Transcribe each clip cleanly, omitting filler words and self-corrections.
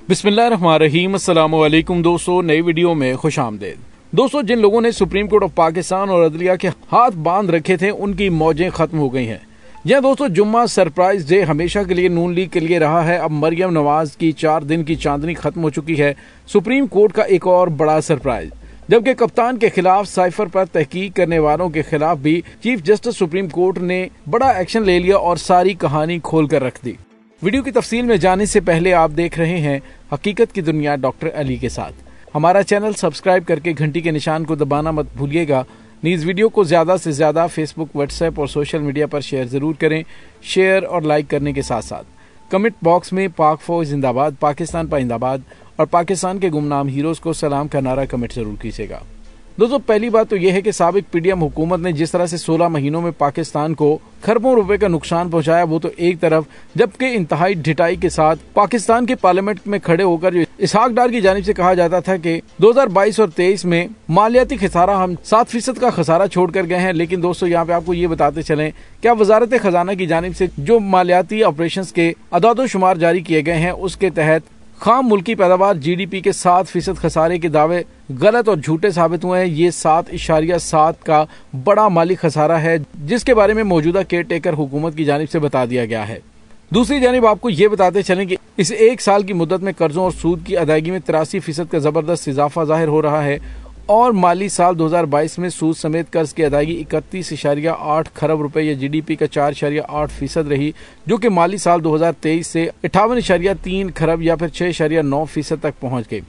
बिस्मिल्लाहिर्रहमानिर्रहीम। अस्सलामुअलैकुम दोस्तों, नई वीडियो में खुश आमदेद। दोस्तों, जिन लोगों ने सुप्रीम कोर्ट ऑफ पाकिस्तान और अदलिया के हाथ बांध रखे थे उनकी मौजें खत्म हो गई हैं। यह दोस्तों जुम्मा सरप्राइज डे हमेशा के लिए नून लीग के लिए रहा है। अब मरियम नवाज की 4 दिन की चांदनी खत्म हो चुकी है। सुप्रीम कोर्ट का एक और बड़ा सरप्राइज, जबकि कप्तान के खिलाफ साइफर पर तहकीक करने वालों के खिलाफ भी चीफ जस्टिस सुप्रीम कोर्ट ने बड़ा एक्शन ले लिया और सारी कहानी खोल कर रख दी। वीडियो की तफसील में जाने से पहले आप देख रहे हैं हकीकत की दुनिया डॉक्टर अली के साथ। हमारा चैनल सब्सक्राइब करके घंटी के निशान को दबाना मत भूलिएगा। नीज वीडियो को ज्यादा से ज्यादा फेसबुक, व्हाट्सएप और सोशल मीडिया पर शेयर जरूर करें। शेयर और लाइक करने के साथ साथ कमेंट बॉक्स में पाक फौज जिंदाबाद, पाकिस्तान पाइंदाबाद और पाकिस्तान के गुमनाम हीरोज को सलाम का नारा कमेंट जरूर कीजिएगा। दोस्तों, पहली बात तो यह है कि साबिक पीडीएम हुकूमत ने जिस तरह से 16 महीनों में पाकिस्तान को खरबों रुपए का नुकसान पहुंचाया, वो तो एक तरफ, जबकि इंतहाई ढिठाई के साथ पाकिस्तान के पार्लियामेंट में खड़े होकर जो इसहाक डार की जानिब से कहा जाता था कि 2022 और 23 में मालियाती खसारा हम 7% का खसारा छोड़कर गए हैं। लेकिन दोस्तों, यहाँ पे आपको ये बताते चलें, क्या वजारत खजाना की जानिब से जो मालियाती ऑपरेशन के अदादोशुमार जारी किए गए हैं, उसके तहत खाम मुल्की पैदावार जीडीपी के 7% खसारे के दावे गलत और झूठे साबित हुए हैं। ये 7.7 का बड़ा माली खसारा है, जिसके बारे में मौजूदा केयर टेकर हुकूमत की जानिब से बता दिया गया है। दूसरी जानिब आपको ये बताते चलें कि इस 1 साल की मुद्दत में कर्जों और सूद की अदायगी में 83% का जबरदस्त इजाफा जाहिर हो रहा है और माली साल 2022 में सूद समेत कर्ज की अदायगी 31.8 खरब रुपए या जीडीपी का 4.8% रही, जो कि माली साल 2023 से 58.3 खरब या फिर 6.9% तक पहुंच गई।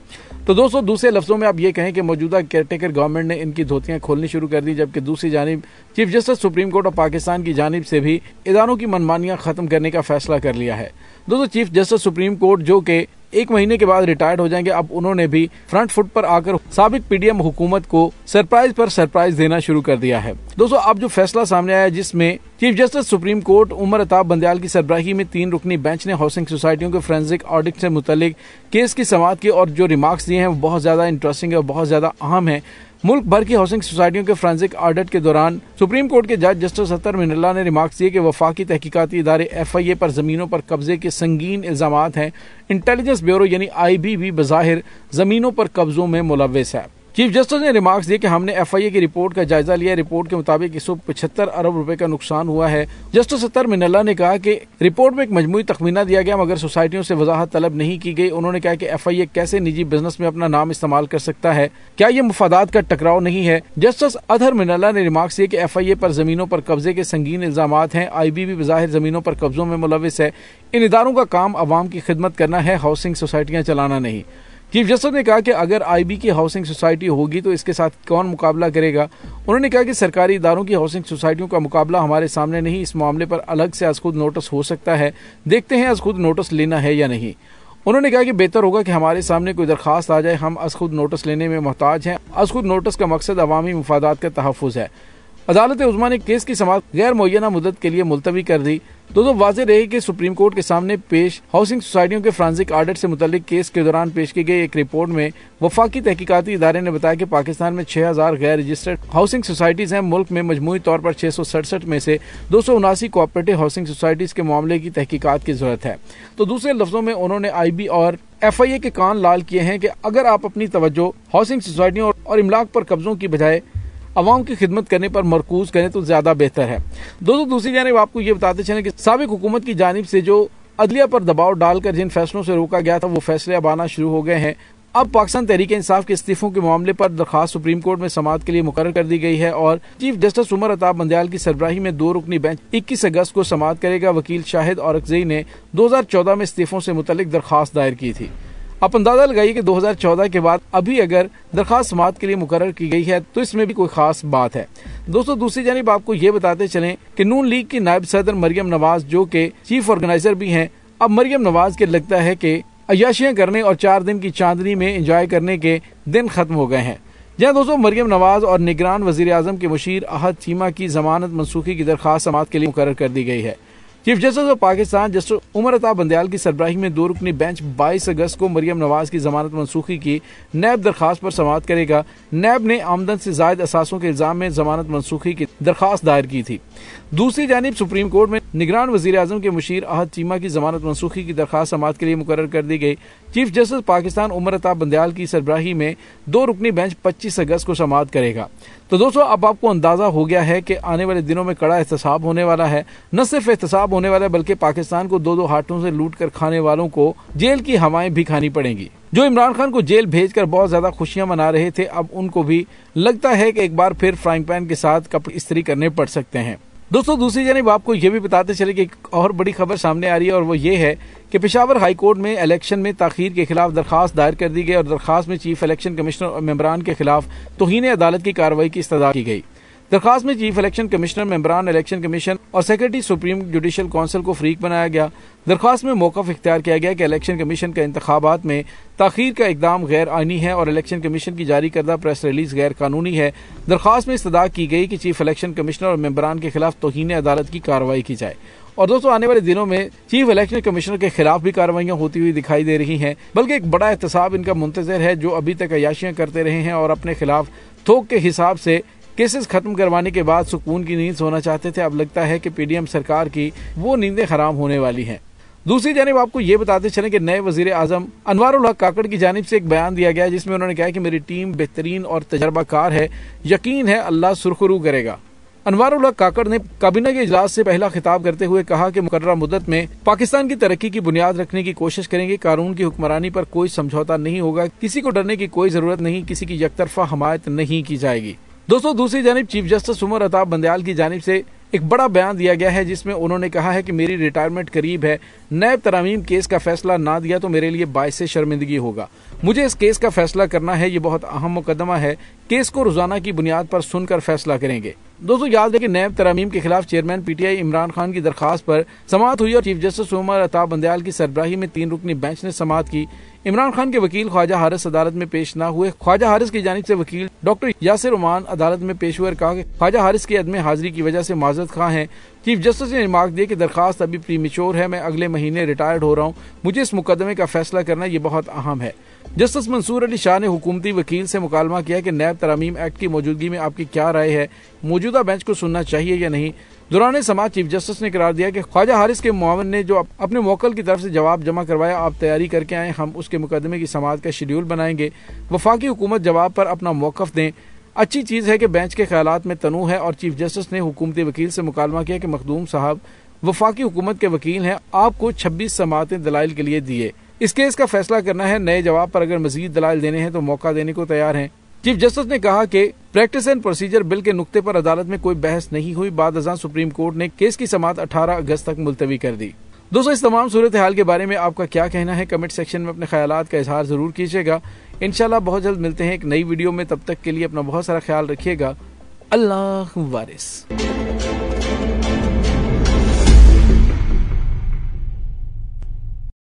तो दोस्तों, दूसरे लफ्जों में आप ये कहें कि मौजूदा केयरटेकर गवर्नमेंट ने इनकी धोतियां खोलनी शुरू कर दी, जबकि दूसरी जानिब chief justice supreme court of Pakistan की जानिब से भी इदारों की मनमानियां खत्म करने का फैसला कर लिया है। दोस्तों, चीफ जस्टिस सुप्रीम कोर्ट जो कि 1 महीने के बाद रिटायर्ड हो जाएंगे, अब उन्होंने भी फ्रंट फुट पर आकर साबिक पीडीएम हुकूमत को सरप्राइज पर सरप्राइज देना शुरू कर दिया है। दोस्तों, अब जो फैसला सामने आया, जिसमें chief justice supreme court Umar Ata Bandial की सरबराही में 3 रुकनी बेंच ने हाउसिंग सोसाइटियों के फोरेंसिक ऑडिट से मुतालिक केस की समाअत की और जो रिमार्क्स दिए हैं वो बहुत ज्यादा इंटरेस्टिंग और बहुत ज्यादा अहम है। मुल्क भर की हाउसिंग सोसाइटियों के फोरेंसिक ऑडिट के दौरान सुप्रीम कोर्ट के जज जस्टिस अतर मिनल्ला ने रिमार्क्स दिए कि वफाकी तहकीकाती इदारे FIA पर जमीनों पर कब्जे के संगीन इल्जामात हैं। इंटेलिजेंस ब्यूरो यानी IB बज़ाहिर जमीनों पर कब्जों में मुलव्विस है। चीफ जस्टिस ने रिमार्क्स दिए कि हमने FIA की रिपोर्ट का जायजा लिया। रिपोर्ट के मुताबिक 175 अरब रुपए का नुकसान हुआ है। जस्टिस अतर मिनल्ला ने कहा कि रिपोर्ट में एक मजमूई तखमीना दिया गया, मगर सोसाइटियों से वजाहत तलब नहीं की गई। उन्होंने कहा कि FIA कैसे निजी बिजनेस में अपना नाम इस्तेमाल कर सकता है, क्या ये मुफादात का टकराव नहीं है। जस्टिस अतर मिनल्ला ने रिमार्क्स दिए कि FIA पर जमीनों पर कब्जे के संगीन इल्जामात हैं। IB भी बज़ाहिर जमीनों पर कब्जों में मुलव्विस है। इन इदारों का काम अवाम की खिदमत करना है, हाउसिंग सोसाइटियां चलाना नहीं। चीफ जस्टिस ने कहा कि अगर IB की हाउसिंग सोसाइटी होगी तो इसके साथ कौन मुकाबला करेगा। उन्होंने कहा कि सरकारी इदारों की हाउसिंग सोसाइटियों का मुकाबला हमारे सामने नहीं, इस मामले पर अलग से अज़ खुद नोटिस हो सकता है। देखते हैं अज़ खुद नोटिस लेना है या नहीं। उन्होंने कहा कि बेहतर होगा कि हमारे सामने कोई दरखास्त आ जाए, हम अज़ खुद नोटिस लेने में मोहताज हैं। अज़ खुद नोटिस का मकसद अवामी मुफादात का तहफ़्फ़ुज़ है। अदालत उज़्मा ने केस की समाअत गैर मुअय्यना मुद्दत के लिए मुलतवी कर दी। दोस्तों, वाज़ेह रहे कि सुप्रीम कोर्ट के सामने पेश हाउसिंग सोसाइटियों के फोरेंसिक ऑडिट से मुतल्लिक केस के दौरान पेश की गई एक रिपोर्ट में वफाकी तहकीकाती इदारे ने बताया कि पाकिस्तान में 6000 गैर रजिस्टर्ड हाउसिंग सोसाइटीज हैं। मुल्क में मजमूई तौर पर 667 में से 279 कोऑपरेटिव हाउसिंग सोसाइटीज के मामले की तहकीकात की जरूरत है। तो दूसरे लफ्जों में उन्होंने IB और FIA के कान लाल किए हैं कि अगर आप अपनी तवज्जो हाउसिंग सोसाइटियों और इमलाक पर कब्जों की बजाय अवाम की खिदमत करने पर मरकूज करें तो ज्यादा बेहतर है। दोस्तों, दूसरी जानिब आपको ये बताते चलें कि साबिक हुकूमत की जानिब से जो अदलिया पर दबाव डालकर जिन फैसलों से रोका गया था, वो फैसले अब आना शुरू हो गए हैं। अब पाकिस्तान तहरीक इंसाफ के इस्तीफों के मामले पर दरखास्त सुप्रीम कोर्ट में समाअत के लिए मुकर्रर कर दी गई है और चीफ जस्टिस उमर अताब बंदयाल की सरबराही में 2 रुकनी बेंच 21 अगस्त को समाअत करेगा। वकील शाहिद औरकज़ई ने 2014 में इस्तीफों से मुतल्लिक दरखास्त दायर की थी। आप अंदाजा लगाइए कि 2014 के बाद अभी अगर दरखास्त समाअत के लिए मुकर्रर की गई है तो इसमें भी कोई खास बात है। दोस्तों, दूसरी जानिब आपको ये बताते चलें कि नून लीग की नायब सदर मरियम नवाज, जो कि चीफ ऑर्गेनाइजर भी हैं, अब मरियम नवाज के लगता है कि अय्याशियां करने और 4 दिन की चांदनी में एंजॉय करने के दिन खत्म हो गए हैं। जहां दोस्तों मरियम नवाज और निगरान वजीर आजम के मुशीर अहद चीमा की जमानत मनसूखी की दरखास्त समाअत के लिए मुकर्रर कर दी गई है। Chief justice of Pakistan justice Umar Ata Bandial की सरबराही में 2 रुकनी बेंच 22 अगस्त को मरियम नवाज की जमानत मनसूखी की नैब दरखास्त पर समाअत करेगा। नैब ने आमदन से जायद असासों के इल्जाम में जमानत मनसूखी की दरखास्त दायर की थी। दूसरी जानिब सुप्रीम कोर्ट में निगरान वजीर आजम के मुशीर अहद चीमा की जमानत मनसूखी की दरखास्त समाअत के लिए मुकर्रर कर दी गई। चीफ जस्टिस पाकिस्तान उमर अता बंदयाल की सरबराही में 2 रुकनी बेंच 25 अगस्त को समाअत करेगा। तो दोस्तों, अब आपको अंदाजा हो गया है कि आने वाले दिनों में कड़ा एहतसाब होने वाला है। न सिर्फ एहतसाब होने वाला है बल्कि पाकिस्तान को 2-2 हाथों से लूट कर खाने वालों को जेल की हवाएं भी खानी पड़ेंगी। जो इमरान खान को जेल भेजकर बहुत ज्यादा खुशियां मना रहे थे, अब उनको भी लगता है कि एक बार फिर फ्राइंग पैन के साथ कपड़े इस्त्री करने पड़ सकते हैं। दोस्तों, दूसरी जानिब आपको ये भी बताते चले कि एक और बड़ी खबर सामने आ रही है और वो ये है कि पेशावर हाई कोर्ट में इलेक्शन में ताखीर के खिलाफ दरखास्त दायर कर दी गई और दरखास्त में चीफ इलेक्शन कमिश्नर और मेंबरान के खिलाफ तौहीन अदालत की कार्रवाई की इस्तदा की गई। दरखास्त में चीफ इलेक्शन कमिश्नर, मेंबरान इलेक्शन कमीशन और सेक्रेटरी सुप्रीम जुडिशल काउंसिल को फरीक बनाया गया। दरखास्त में मौक़िफ़ इख्तियार किया गया कि इलेक्शन कमीशन का इंतखाबात में ताखीर का इकदाम गैर आईनी है और इलेक्शन कमीशन की जारी करदा प्रेस रिलीज गैर कानूनी है। दरखास्त में इस्तदा की गई कि चीफ इलेक्शन कमिश्नर और मेंबरान के खिलाफ तौहीन अदालत की कार्रवाई की जाए। और दोस्तों, आने वाले दिनों में चीफ इलेक्शन कमिश्नर के खिलाफ भी कार्रवाइयां होती हुई दिखाई दे रही हैं, बल्कि एक बड़ा एहतसाब इनका मुंतज़िर है। जो अभी तक अयाशियां करते रहे हैं और अपने खिलाफ थोक के हिसाब से केसेस खत्म करवाने के बाद सुकून की नींद सोना चाहते थे, अब लगता है कि पीडीएम सरकार की वो नींदें हराम होने वाली हैं। दूसरी जानिब आपको ये बताते चलें कि नए वजीर आजम अनवारुल हक काकड़ की जानिब से एक बयान दिया गया जिसमें उन्होंने कहा कि मेरी टीम बेहतरीन और तजर्बाकार है, यकीन है अल्लाह सुरखरू करेगा। अनवारुल हक काकड़ ने काबीना के इजलास से पहला खिताब करते हुए कहा कि मुकर्ररा मुद्दत में पाकिस्तान की तरक्की की बुनियाद रखने की कोशिश करेंगे। कानून की हुक्मरानी पर कोई समझौता नहीं होगा, किसी को डरने की कोई जरूरत नहीं, किसी की यकतरफा हमायत नहीं की जाएगी। दोस्तों, दूसरी जानिब चीफ जस्टिस उमर अता बंदयाल की जानिब से एक बड़ा बयान दिया गया है जिसमें उन्होंने कहा है कि मेरी रिटायरमेंट करीब है, नैब तरामीम केस का फैसला ना दिया तो मेरे लिए बाइस शर्मिंदगी होगा। मुझे इस केस का फैसला करना है, ये बहुत अहम मुकदमा है। केस को रोजाना की बुनियाद पर सुनकर फैसला करेंगे। दोस्तों, याद है कि नैब तरामीम के खिलाफ चेयरमैन पीटीआई इमरान खान की दरखास्त पर समाअत हुई और चीफ जस्टिस उमर अता बंदयाल की सरबराही में 3 रुकनी बेंच ने समाअत की। इमरान खान के वकील ख्वाजा हारिस अदालत में पेश न हुए। ख्वाजा हारिस की जानिब से वकील डॉक्टर यासिर उमान अदालत में पेश हुए और कहा कि ख्वाजा हारिस की अदम हाजिरी की वजह से माजरत खा है। चीफ जस्टिस ने रिमार्क दिया कि दरखास्त अभी प्रीमेच्योर है, मैं अगले महीने रिटायर्ड हो रहा हूँ, मुझे इस मुकदमे का फैसला करना ये बहुत अहम है। जस्टिस मंसूर अली शाह ने हुकूमती वकील से मुकालमा किया कि नैब तरामीम एक्ट की मौजूदगी में आपकी क्या राय है, मौजूदा बेंच को सुनना चाहिए या नहीं। दौरान समाअत चीफ जस्टिस ने करार दिया कि ख्वाजा हारिस के मुआवन ने जो अपने मोकल की तरफ से जवाब जमा करवाया, आप तैयारी करके आए, हम उसके मुकदमे की समाअत का शेड्यूल बनाएंगे। वफाकी हुकूमत जवाब पर अपना मौकफ दें। अच्छी चीज़ है कि बेंच के ख्यालात में तनू है और चीफ जस्टिस ने हुकूमती वकील से मुकालमा किया कि मखदूम साहब वफाकी हुकूमत के वकील हैं, आपको 26 समाअतें दलाइल के लिए दिए, इस केस का फैसला करना है, नए जवाब पर अगर मजीद दलाइल देने हैं तो मौका देने को तैयार हैं। चीफ जस्टिस ने कहा कि प्रैक्टिस एंड प्रोसीजर बिल के नुक्ते पर अदालत में कोई बहस नहीं हुई। बाद अज़ां सुप्रीम कोर्ट ने केस की समाअत 18 अगस्त तक मुलतवी कर दी। दोस्तों, इस तमाम सूरत हाल के बारे में आपका क्या कहना है, कमेंट सेक्शन में अपने ख्यालात का इजहार जरूर कीजिएगा। इंशाल्लाह बहुत जल्द मिलते हैं एक नई वीडियो में, तब तक के लिए अपना बहुत सारा ख्याल रखिएगा। अल्लाह वारिस।